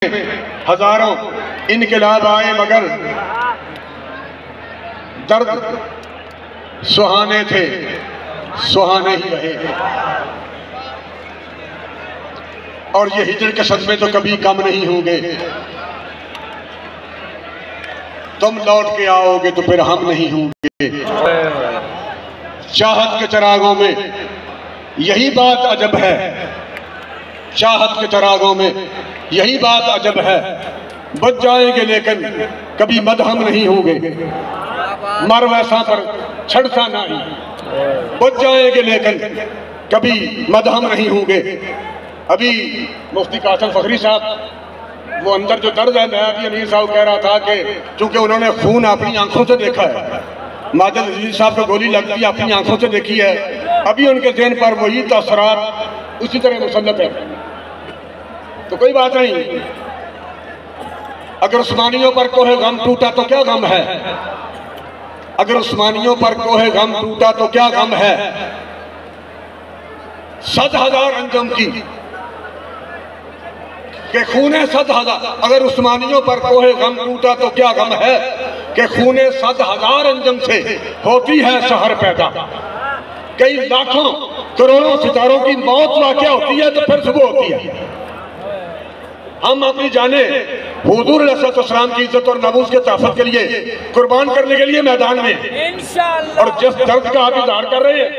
हजारों इनकलाब आए मगर दर्द सुहाने थे, सुहाने ही रहे। और ये हिजर के सदमे तो कभी कम नहीं होंगे। तुम लौट के आओगे तो फिर हम नहीं होंगे। चाहत के चरागों में यही बात अजब है, चाहत के चरागों में यही बात अजब है। बुझ जाएंगे लेकिन कभी मदहम नहीं होंगे। मर वैसा पर छड़सा नहीं। बुझ जाएंगे लेकिन कभी मदहम नहीं होंगे। अभी मुफ्ती कासिम फखरी साहब वो अंदर जो दर्द है, मैं अभी अमीर साहब कह रहा था कि चूंकि उन्होंने खून अपनी आंखों से देखा है, माजिद अजीज साहब को गोली लगती अपनी आंखों से देखी है, अभी उनके ज़हन पर वही तसरात उसी तरह मुसल्लत है। तो कोई बात नहीं। अगर उस्मानियों पर कोहे गम टूटा तो क्या गम है, अगर उस्मानियों पर कोहे गम टूटा तो क्या गम है। 100,000 अंजम की कि खूने 100,000, अगर उस्मानियों पर कोहे गम टूटा तो क्या गम है कि खूने 100,000 अंजम से होती है शहर पैदा। कई लाखों करोड़ों सितारों की मौत वाक़या होती है तो फिर सुबह होती है। हम अपनी जाने हुजूर अलैहिस्सलाम की इज्जत और नबूस के तहफ़्फ़ुज़ के लिए कुर्बान करने के लिए मैदान में इंशाअल्लाह। और जिस दर्द का आप इज़हार कर रहे हैं,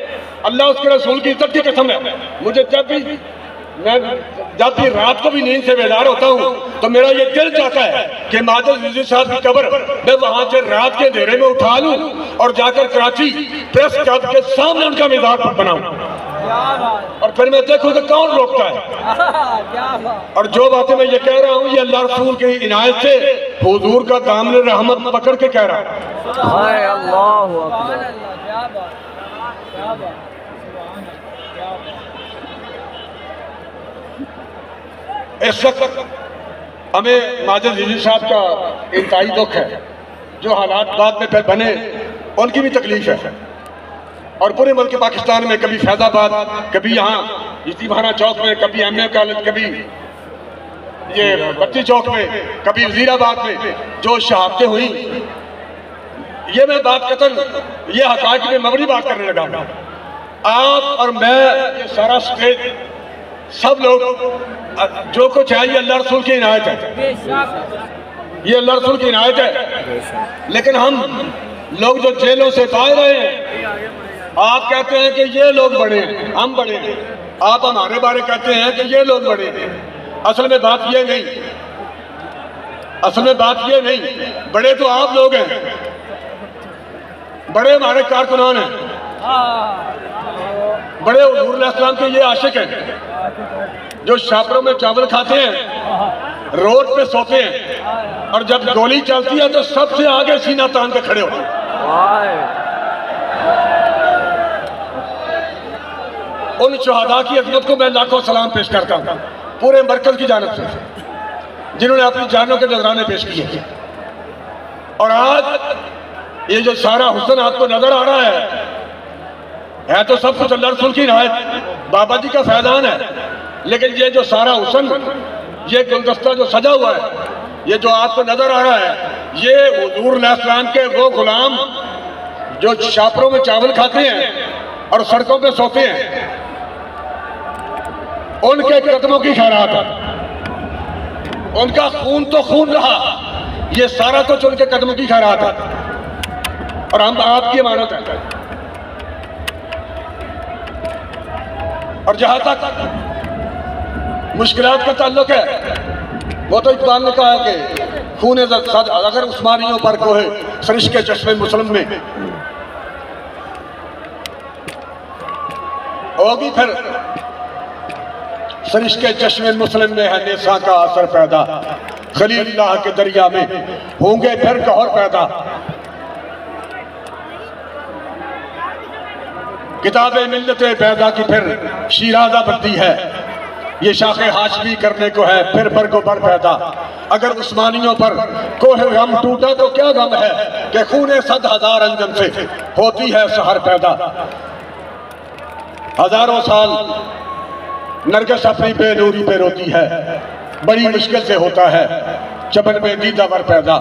अल्लाह उसके रसूल की इज्जत की कसम है, मुझे जब भी रात को भी नींद से बेदार होता हूँ तो मेरा ये दिल चाहता है कि माजिद अजीज साहब की कब्र मैं वहां से रात के अंधेरे में उठा लूं और जाकर कराची प्रेस क्लब के सामने उनका मीज़ार बनाऊं और फिर मैं देखूं कि कौन रोकता है। और जो बातें मैं ये कह रहा हूँ, ये अल्लाह रसूल की इनायत से हुजूर का दामन रहमत पकड़ के कह रहा हूँ। इस वक्त हमें माजिद अजीज साहब का इंतहाई दुख है। जो हालात बाद में फिर बने उनकी भी तकलीफ है। और पूरे मुल्क पाकिस्तान में कभी फैजाबाद, कभी यहाँ इस्तीफाना चौक में, कभी एमए कॉलेज, कभी ये बत्ती चौक में, कभी वजीराबाद में जो शहादतें हुई, ये मैं बात कतन ये हकायक में मबनी बात करने लगा हूँ। आप और मैं, ये सारा स्टेज, सब लोग जो कुछ है ये अल्लाह रसूल की इनायत है, ये अल्लाह रसूल की इनायत है। लेकिन हम लोग जो जेलों से बाहर आए हैं, आप कहते हैं कि ये लोग बड़े हैं, हम बड़े हैं, आप हमारे बारे कहते हैं कि ये लोग बड़े हैं। असल में बात ये नहीं, असल में बात ये नहीं, बड़े तो आप लोग हैं, बड़े हमारे कारकुनान हैं, बड़े हुजूर अलैहिस्सलाम के ये आशिक हैं जो छापरों में चावल खाते हैं, रोड पे सोते हैं और जब गोली चलती है तो सबसे आगे सीना तान के खड़े होते हैं। उन शहादा की अज़मत को मैं लाखों सलाम पेश करता हूँ पूरे मरकज की जानिब से, जिन्होंने अपनी जानों के नजराने पेश किए। और आज ये जो सारा हुस्न आपको नजर आ रहा है तो सब कुछ अल्लाह रसूल की इनायत, बाबा जी का फैजान है। लेकिन ये जो सारा हुस्न, ये गुलदस्ता जो सजा हुआ है, ये जो आपको नजर आ रहा है, ये हुजूर अलैहिस्सलाम के वो गुलाम जो छापरों में चावल खाते हैं और सड़कों पे सोते हैं, उनके कदमों की खैरात है। उनका खून तो खून रहा, ये सारा कुछ उनके कदमों की खैरात है और हम आपकी अमानत है। और जहां तक मुश्किलात का ताल्लुक है, वो तो इकबाल ने कहा है कि खूने अगर उस्मानियों पर कोहे सरिश के चश्मे मुसलम में होगी, फिर सरिश के चश्मे मुस्लिम में है नेसा का असर पैदा, खलीलुल्लाह के दरिया में होंगे फिर कहर पैदा। किताबे मिल्लते पैदा की फिर शीराजा बनती है, ये शाखे हाशमी करने को है फिर बरगो बर पैदा। अगर उस्मानियों पर कोहे गम टूटा तो क्या गम है कि खूने 100,000 अंजम से होती है शहर पैदा। हजारों साल नरगिस अपनी बेनूरी पे रोती है, बड़ी मुश्किल से होता है चबन में दीदावर पैदा।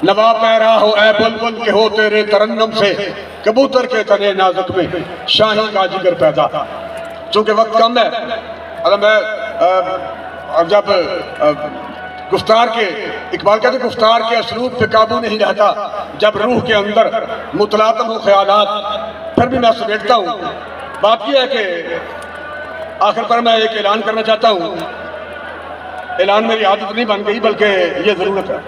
नवा पैरा हो ए बुलबुल के हो तेरे तरन्नुम से, कबूतर के तने नाजुक में शाही का जिगर पैदा। चूंकि वक्त कम है, अगर मैं जब गुफ्तार के इकबाल कहते गुफ्तार के असलूब पे काबू नहीं रहता, जब रूह के अंदर मुतलातम हो ख्यालात, फिर भी मैं समेटता हूँ। बात यह है कि आखिर पर मैं एक ऐलान करना चाहता हूँ। ऐलान मेरी आदत नहीं बन गई, बल्कि ये ज़रूरत है।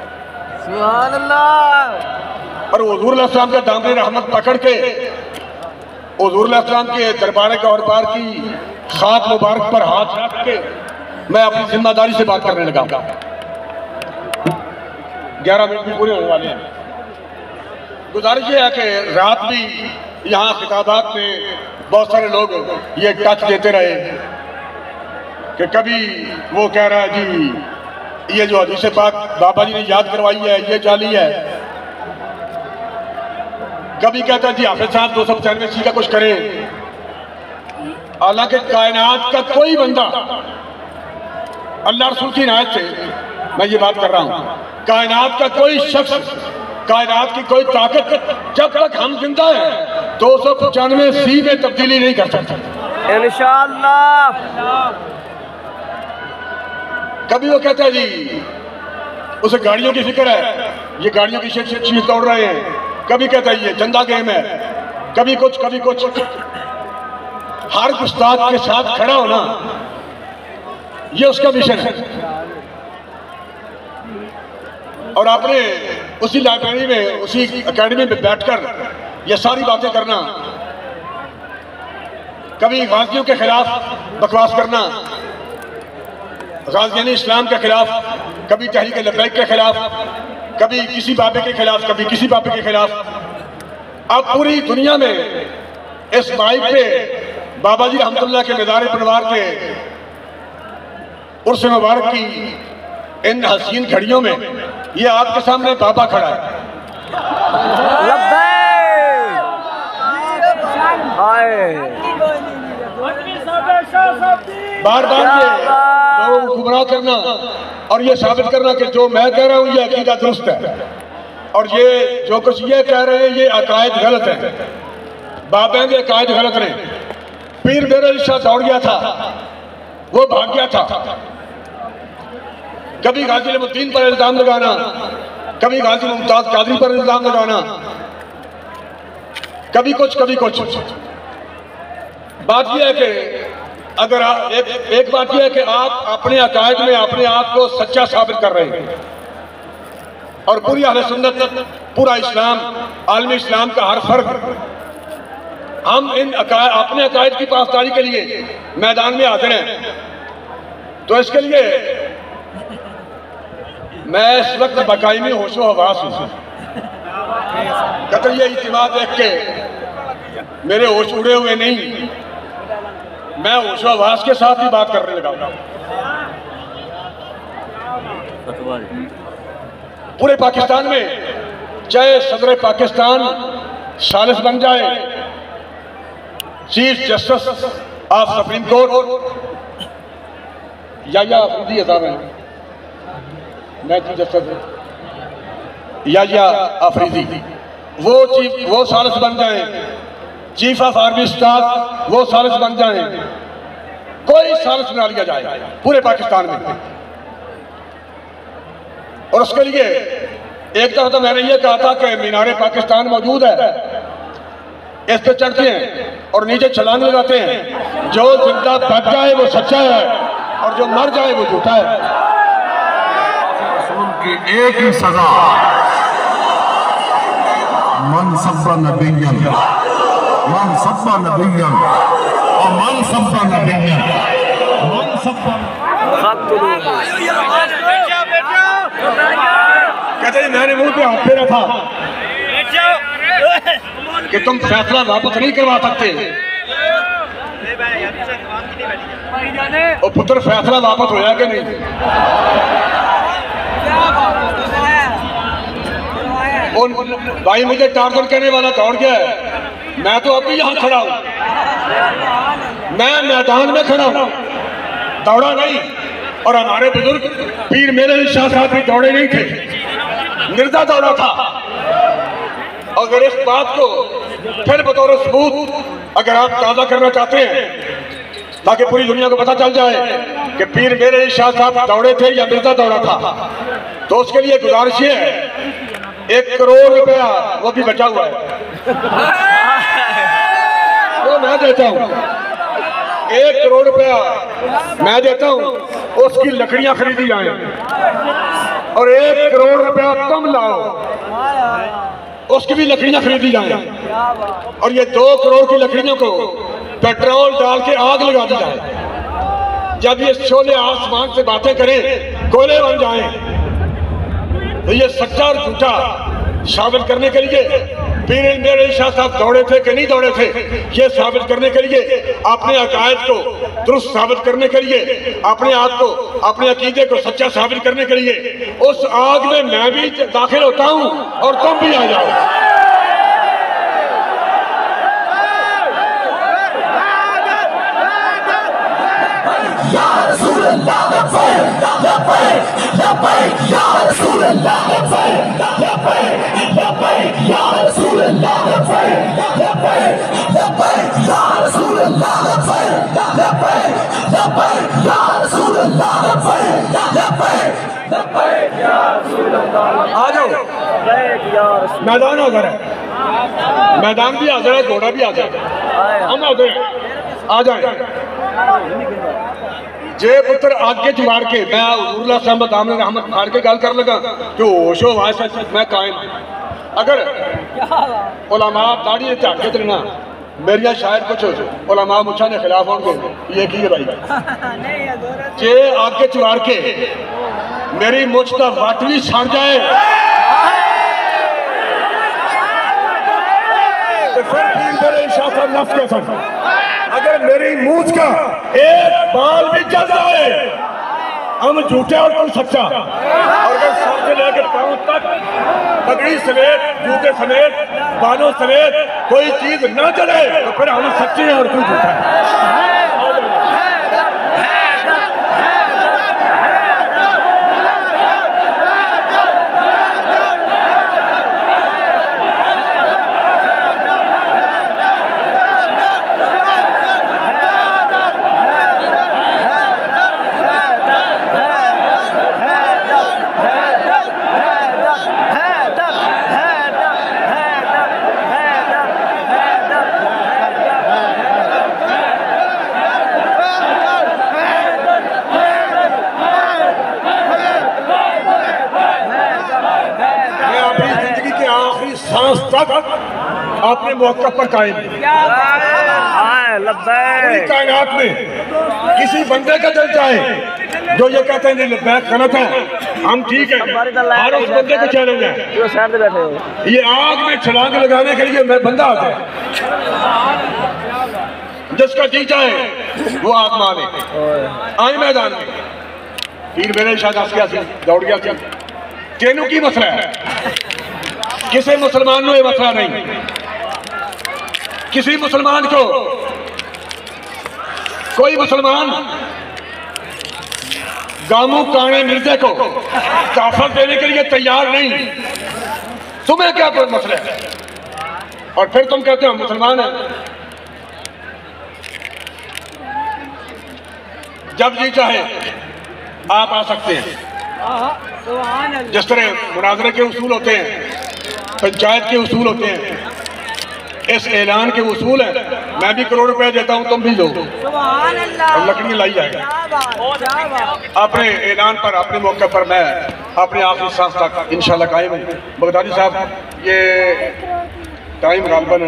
सुभान अल्लाह। और हुजूर अलैहि सलाम के दामन रहमत पकड़ के हुजूर अलैहि सलाम के दरबार गौरबार की खाक मुबारक पर हाथ रख के मैं अपनी जिम्मेदारी से बात करने लगा। 11 मिनट भी पूरे होने वाले हैं। गुजारिश ये है कि रात भी यहाँ खिताबात में बहुत सारे लोग ये टच देते रहे कि कभी वो कह रहा है जी ये जो हदीस पाक बाबा जी ने याद करवाई है ये जाली है, कभी कहता है जी हाफिज साहब 295 का कुछ करें। हालांकि कायनात का कोई बंदा, अल्लाह रसूल की इनायत से मैं ये बात कर रहा हूँ, कायनात का कोई शख्स, कायनात की कोई ताकत जब तक हम जिंदा है 295 में तब्दीली नहीं कर सकता इंशाअल्लाह। कभी वो कहता है जी उसे गाड़ियों की फिक्र है, ये गाड़ियों की चीज दौड़ रहे हैं, कभी कहता है ये चंदा गेम है, कभी कुछ कभी कुछ। हर गुस्ताख के साथ खड़ा होना ये उसका मिशन है। और आपने उसी लाइब्रेरी में, उसी एकेडमी में बैठकर ये सारी बातें करना, कभी गाजियों के खिलाफ बकवास करना, गाज़ियान इस्लाम के खिलाफ, कभी तहरीक लब्बैक के खिलाफ, कभी किसी बाबे के खिलाफ, कभी किसी बाबे के खिलाफ। अब पूरी दुनिया में इस माइक पे बाबा जी रहमतुल्लाह के मज़ार परिवार के उर्स मुबारक की इन हसीन घड़ियों में ये आपके सामने बाबा खड़ा है। बार बार ये लोगों को गुमराह करना और ये साबित करना कि जो मैं कह रहा हूँ ये अकीदा दुरुस्त है और ये जो कुछ ये कह रहे हैं ये अकायद गलत है। बाबा के अकायद गलत नहीं। पीर मेरा रिश्ता दौड़ गया था, वो भाग गया था। कभी गाजी नईमुद्दीन पर इल्जाम लगाना, कभी गाजी मुमताज कादरी पर इल्जाम लगाना, कभी कुछ कभी कुछ। बात यह है कि अगर एक बात यह है कि आप अपने अकायद में अपने आप को सच्चा साबित कर रहे हैं और पूरी अहले सुन्नत, पूरा इस्लाम, आलमी इस्लाम का हर फर्द हम इन अपने अकायद की पासदारी के लिए मैदान में हाजिर हैं। तो इसके लिए मैं इस वक्त बाकायमी होशो हवास हूँ। कतई इज्तिमा देख के मेरे होश उड़े हुए नहीं, मैं होशो हवास के साथ ही बात करने लगा। पूरे पाकिस्तान में चाहे सदर पाकिस्तान सालिस बन जाए, chief justice of supreme court या अफरीदी साहब हैं, मैं चीफ जस्टिस या अफरीदी, वो सालिस बन जाए, चीफ ऑफ आर्मी स्टाफ वो सालिस बन जाए, कोई सालिस बना लिया जाए पूरे पाकिस्तान में। और उसके लिए एक तरह तो मैंने ये कहा था कि मीनारे पाकिस्तान मौजूद है, इस पे चढ़ते हैं और नीचे छलांग लगाते हैं। जो जिंदा बच जाए वो सच्चा है और जो मर जाए वो झूठा है। उनकी एक ही सजा, मन सब्बा नबिय्यन, मन सब्बा नबिय्यन और मन सब्बा नबिय्यन, मन सब्बा। कहते मैंने मुंह पे हाथ फेरा था कि तुम फैसला वापस नहीं करवा सकते। और पुत्र फैसला वापस होया कि नहीं? और भाई मुझे टारगेट करने वाला दौड़ गया है, मैं तो अभी यहाँ खड़ा हूँ, मैं मैदान में खड़ा हूँ, दौड़ा नहीं। और हमारे बुजुर्ग पीर मेरे शाह साहब भी दौड़े नहीं थे, मिर्जा दौड़ा था। अगर इस बात को फिर बतौर सबूत अगर आप ताज़ा करना चाहते हैं ताकि पूरी दुनिया को पता चल जाए कि पीर मेरे शाह साहब दौड़े थे या मिर्जा दौड़ा था, तो उसके लिए गुजारिश ये है, 1 करोड़ रुपया वो भी बचा हुआ है वो मैं देता हूँ। 1 करोड़ रुपया मैं देता हूँ, उसकी लकड़ियां खरीदी जाए और 1 करोड़ रुपया तुम लाओ, उसकी भी लकड़ियां खरीदी जाए और ये 2 करोड़ की लकड़ियों को पेट्रोल डाल के आग लगा दी जाए। जब ये शोले आसमान से बातें करें, कोयले बन जाएं, तो ये सच्चा और झूठा साबित करने के लिए पीर मेरे शाह साहब दौड़े थे कि नहीं दौड़े थे, ये साबित करने के लिए, अपने अकायद को दुरुस्त साबित करने के लिए, अपने आप को, अपने अकीदे को सच्चा साबित करने के लिए उस आग में मैं भी दाखिल होता हूँ और तुम भी आ जाओ। आ जाओ, मैदान हाजिर है, मैदान भी हाजिर है, घोड़ा भी हाजिर है, हम हाजिर हैं, आ जाए। जे पुत्र आगे जुगाड़ के मैं हुजूर साहब दामन रहमत फाड़ के गल कर लगा कि होशो वाश मैं कायम। अगर उलमा दाढ़ी झाड़ के चलना मेरिया शायद कुछ उलमा मुछा ने खिलाफ होंगे, ये की है भाई जे आगे जुगाड़ के मेरी मुछ का वट भी सड़ जाए तो फिर मेरे शाह साहब नफ के सर, अगर मेरी मूछ का एक बाल भी जल जाए हम झूठे और तुम सच्चा, और अगर सर से लेकर पांव तक पगड़ी समेत, जूते समेत, बालों समेत कोई चीज न जले तो फिर हम सच्चे हैं और तू झूठा है। सांस तक अपने मौका पर कायम कायनात में किसी बंदे का दिल चाहे जो ये कहते हैं लब्बैक गलत है, हम ठीक है, हर उस बंदे को चैलेंज है। ये आग में छलांग लगाने के लिए मैं बंदा आता है, जिसका जी चाहे वो आग मारे। आए मैदान में पीर मेरे शाह दस गया दौड़ गया, तेनू की मसला है, किसी मुसलमान को यह मसला नहीं, किसी मुसलमान को कोई मुसलमान गामू काणे मिर्जे को काफर देने के लिए तैयार नहीं, तुम्हें क्या कोई मसला है? और फिर तुम कहते हो मुसलमान है। जब जी चाहे आप आ सकते हैं। जिस तरह मुनाजरे के उसूल होते हैं, पंचायत के उसूल होते हैं, इस ऐलान के उसूल हैं। मैं भी करोड़ रुपए देता हूं, तुम भी दो और लकड़ी लाई जाएगा। अपने ऐलान पर, अपने मौके पर मैं अपने आखिरी सांस तक इंशाल्लाह कायम हूँ। बगदादी साहब ये टाइम गालबन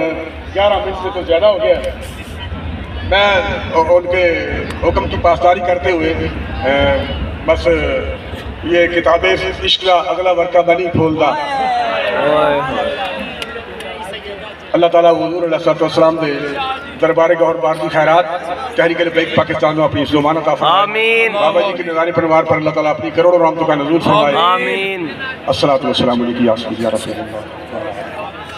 11 मिनट से तो ज़्यादा हो गया। मैं उनके हुक्म की पासदारी करते हुए बस ये किताबें इश्क का अगला वर्का बनी खोलदा। अल्लाह ताला हुजूर अलैहिस्सलाम दे दरबार गौर बार की खैरात तहरीक लब्बैक पाकिस्तान में अपनी ज़ुबान अता फरमाए। आमीन। बाबा जी की निगरानी परवार पर अल्लाह ताला अपनी करोड़ों रहमतों का नज़ूल फरमाए। आमीन। अस्सलातु वस्सलामु अलैका या रसूलल्लाह।